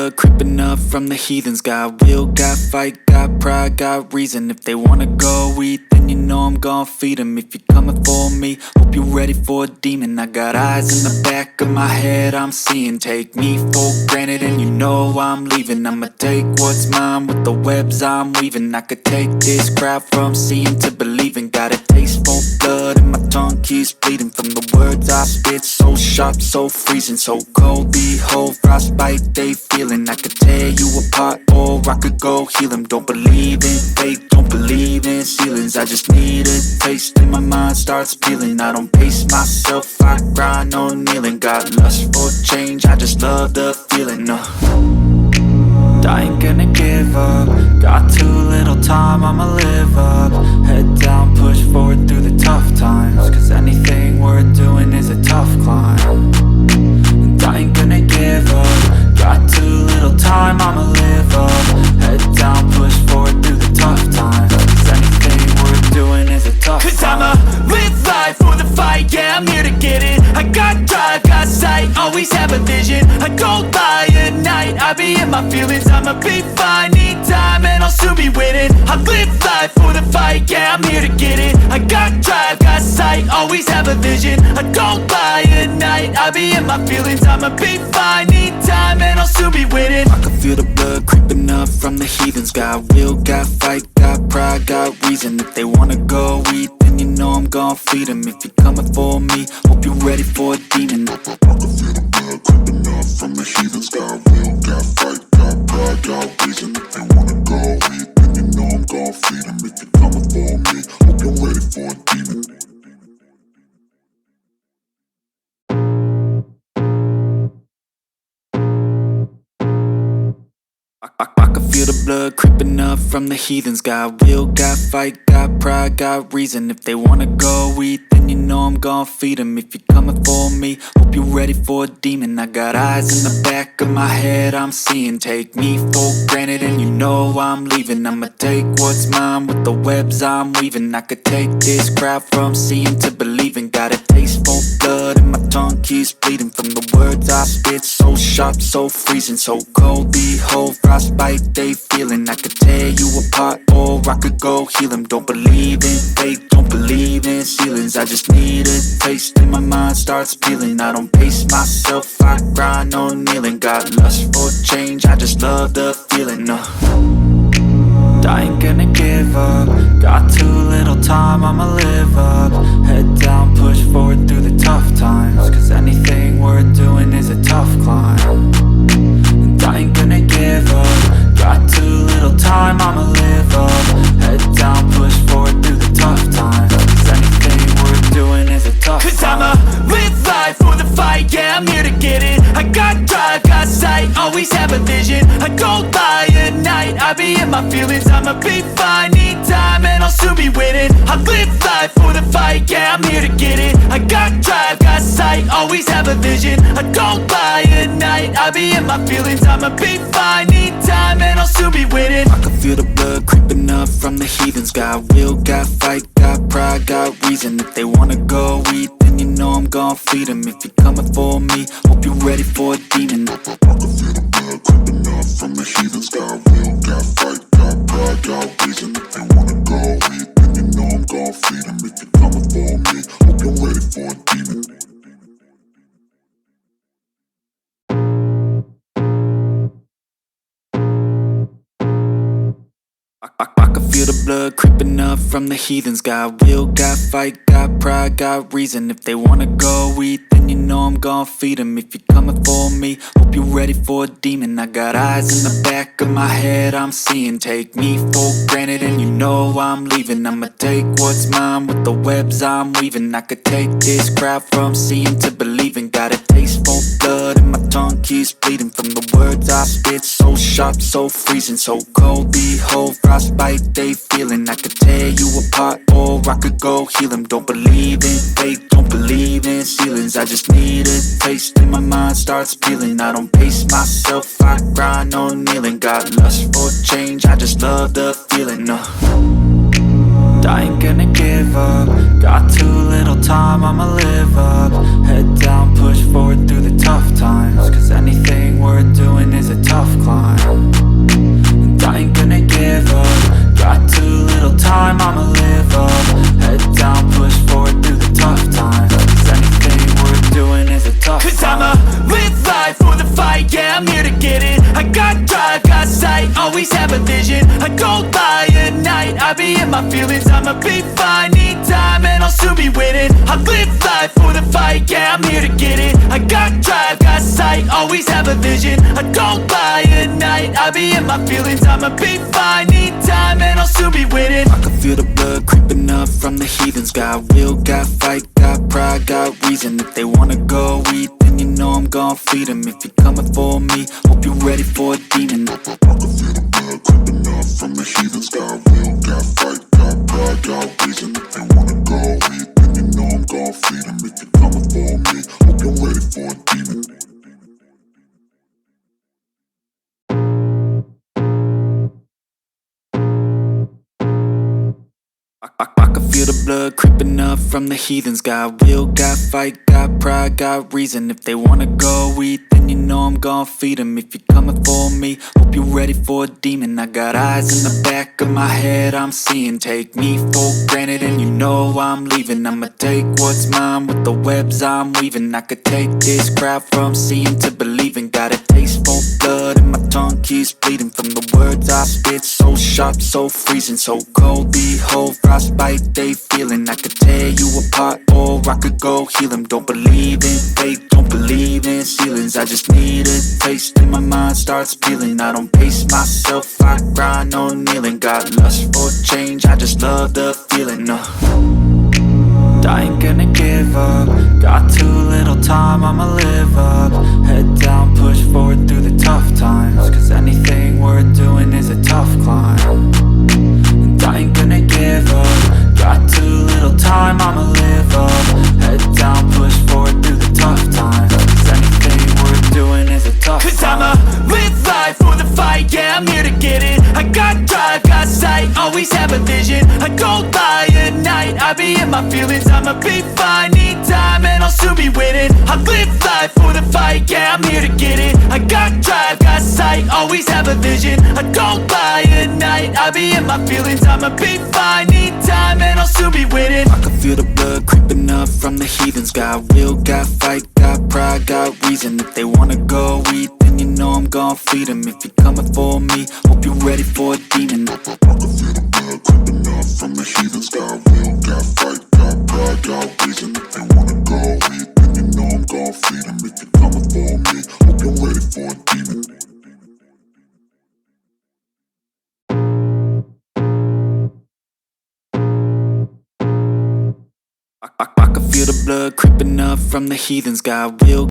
blood creeping up from the heathens. Got will, got fight, got pride, got reason. If they wanna go eat, then you know I'm gon' feed them. If you're coming for me, hope you're ready for a demon. I got eyes in the back of my head, I'm seeing. Take me for granted and you know I'm leaving. I'ma take what's mine with the webs I'm weaving. I could take this crowd from seeing to believing. Got a taste for blood and my tongue keeps bleeding from the words I spit. So sharp, so freezing, so cold. Behold, frostbite they feeling. I could tear you apart or I could go heal them. Don't believe in fate, don't believe in ceilings. I just need a taste and my mind starts peeling. I don't pace myself, I grind on kneeling. Got lust for change, I just love the feeling. I ain't gonna give up. Got too little time, I'ma live up. Head down, push forward through the tough times. Cause anything worth doing is a tough climb. And I ain't gonna give up. Got too little time, I'ma live up. Head down, push forward through the tough times. Cause anything worth doing is a tough climb. Cause I'ma live life for the fight, yeah, I'm here to get it. I got drive, got sight, always have a vision. I go by at night, I be in my feelings. I'ma be fine, need time, and I'll soon be winning. I live life for the fight, yeah, I'm here to get it. I got drive, got sight, always have a vision. I go by at night, I be in my feelings. I'ma be fine, need time, and I'll soon be winning. I can feel the blood creeping up from the heathens. Got will, got fight, got pride, got reason. If they wanna go eat, then you know I'm gon' feed them. If you're coming for me, hope you're ready for a demon. I can feel the blood creeping up from the heathens. Got will, got fight, got pride, got reason. If they wanna go eat, then you know I'm gon' feed them. If you're coming for me, hope you're ready for a demon. I can feel the blood creeping up from the heathens. Got will, got fight, got pride, got reason. If they wanna go eat, then you know I'm gon' feed them. If you're coming for me, hope you're ready for a demon. I got eyes in the back of my head, I'm seeing. Take me for granted and you know I'm leaving. I'ma take what's mine with the webs I'm weaving. I could take this crowd from seeing to believing. Got a taste for blood and my tongue keeps bleeding from the words I spit. So sharp, so freezing, so cold. Behold, frostbite they feeling. I could tear you apart or I could go heal them. Don't believe in fate, don't believe in ceilings. I just need a taste and my mind starts peeling. I don't pace myself, I grind on kneeling. Got lust for change, I just love the feeling. I ain't gonna give up. Got too little time, I'ma live up. Head down, push forward through the tough times. Cause anything worth doing is a tough climb. And I ain't gonna give up. Got too little time, I'ma live up. Head down, push forward through the tough times. Cause anything worth doing is a tough climb. Cause I'ma live life for the fight, yeah, I'm here to get it. I got drive, got sight, always have a vision. I go by at night, I be in my feelings. I'ma be fine, need time, and I'll soon be winning. I live life for the fight, yeah, I'm here to get it. I got drive, got sight, always have a vision. I go by at night, I be in my feelings. I'ma be fine, need time, and I'll soon be winning. I can feel the blood creeping up from the heathens. Got will, got fight, got pride, got reason. If they wanna go eat, then you know I'm gon' feed them. If you're coming for me, hope you're ready for a demon. I can feel the blood creeping up from the heathens. Got will, got fight, got pride, got reason. If they wanna go eat, then you know I'm gon' feed them. If you're coming for me, hope you're ready for a demon. I can feel the blood creeping up from the heathens. Got will, got fight, got pride, got reason. If they wanna go eat, then you know I'm gon' feed them. If you're coming for me, hope you're ready for a demon. I got eyes in the back of my head, I'm seeing. Take me for granted and you know I'm leaving. I'ma take what's mine with the webs I'm weaving. I could take this crowd from seeing to believing. Got a taste for blood and my tongue keeps bleeding from the words I spit. So sharp, so freezing, so cold. Behold, frostbite they feeling. I could tear you apart or I could go heal them. Don't believe in fate, don't believe in ceilings. I just need a taste and my mind starts peeling. I don't pace myself, I grind on kneeling. Got lust for change, I just love the feeling. I ain't gonna give up. Got too little time, I'ma live up. Head down, push forward through the tough times. Cause anything worth doing is a tough climb. I live life for the fight, yeah, I'm here to get it. I got drive, got sight, always have a vision. I don't lie at night, I be in my feelings. I'ma be fine, need time and I'll soon be winning. I can feel the blood creeping up from the heathens. Got will, got fight, got pride, got reason. If they wanna go eat, then you know I'm gon' feed them. If you're coming for me, hope you're ready for a demon. I can feel the blood creeping up from the heathens. Got will, got fight, got pride, got reason. If they wanna go eat, then you know I'm gon' feed them. If you're coming for me, hope you're ready for a demon. I can feel the blood creeping up from the heathens. Got will, got fight, got pride, got reason. If they wanna go eat, then you know I'm gon' feed them. If you're coming for me, hope you're ready for a demon. I got eyes in the back of my head, I'm seeing. Take me for granted and you know I'm leaving. I'ma take what's mine with the webs I'm weaving. I could take this crowd from seeing to believing. Got a taste for blood and my tongue keeps bleeding from the words I spit. So sharp, so freezing, so cold. Behold, frostbite they feeling. I could tear you apart or I could go heal them. Don't believe in fate, don't believe in ceilings. I just need a taste and my mind starts peeling. I don't pace myself, I grind on kneeling. Got lust for change, I just love the feeling. I ain't gonna give up. Got too little time, I'ma live up. Head down, push forward through the tough times. Cause anything worth doing is a tough climb. And I ain't gonna give up. Got too little time, I'ma live up. Head down, push forward through the tough times. Cause anything worth doing is a tough climb. Cause I'ma live life for the fight, yeah, I'm here to get it. I got drive, got sight, always have a vision. I don't lie at night, I be in my feelings. I'ma be fine, need time and I'll soon be winning. I live life for the fight, yeah, I'm here to get it. I got drive, got sight, always have a vision. I don't lie at night, I be in my feelings. I'ma be fine, need time and I'll soon be winning. I can feel the blood creeping up from the heathens. Got will, got fight, got pride, got reason. If they wanna go eat, then you know I'm gon' feed them. If you're coming for me, hope you're ready for a demon. I can feel the blood creeping up from the heathens. Got will, got fight, got pride, got reason. If they wanna go eat, then you know I'm gon' feed them. If you're coming for me, hope you're ready for a demon. I can feel the blood creeping up from the heathens. Got will.